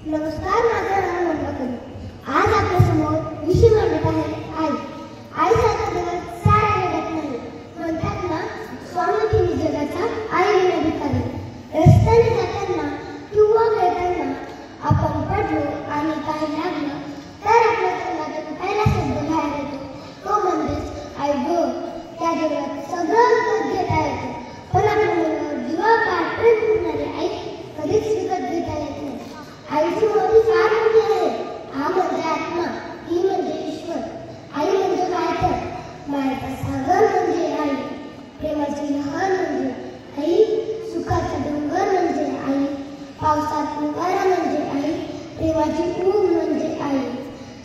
नमस्कार, माझं नाव नम्रता. आज आपल्यासमोर विषय मांडत आहे आई. आईसारखा जगात साऱ्या जगात नाही. म्हणतात ना, स्वामी तिन्ही जगाचा आई विना भिकारी. रस्त्याने जाताना किंवा खेळताना आपण पडलो आणि काही लागलं तर आपल्या तोंडातून पहिला शब्द बाहेर येतो, तो म्हणजेच आई गं. त्या जगात सगळं विकत घेता येतं, पण आपल्या मुलावर जीवापाड प्रेम करणारी आई कधीच विकत घेता येत नाही. आईची मोठी फार मोठी आहे. आ म्हणजे आत्मा, ही म्हणजे ईश्वर. आई म्हणजे काय तर मायेचा सागर म्हणजे आई, प्रेमाची लहर म्हणजे आई, सुखाचा डोंगर म्हणजे आई, पावसात उगारा म्हणजे आई, प्रेमाची ऊब म्हणजे आई.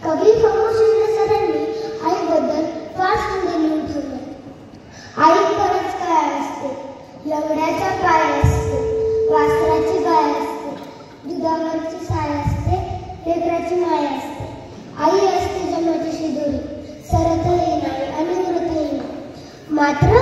कवी खमोशीने सरांनी आईबद्दल फार सुंदर लिहून ठेवलं. आई खरंच काय असते? लंगड्याचा पाय असते, वासराची गाय असते, दुधावरची साय असते, लेकराची माय असते. आई असते जन्माची शिदोरी, सरतही नाही आणि उरतही नाही. मात्र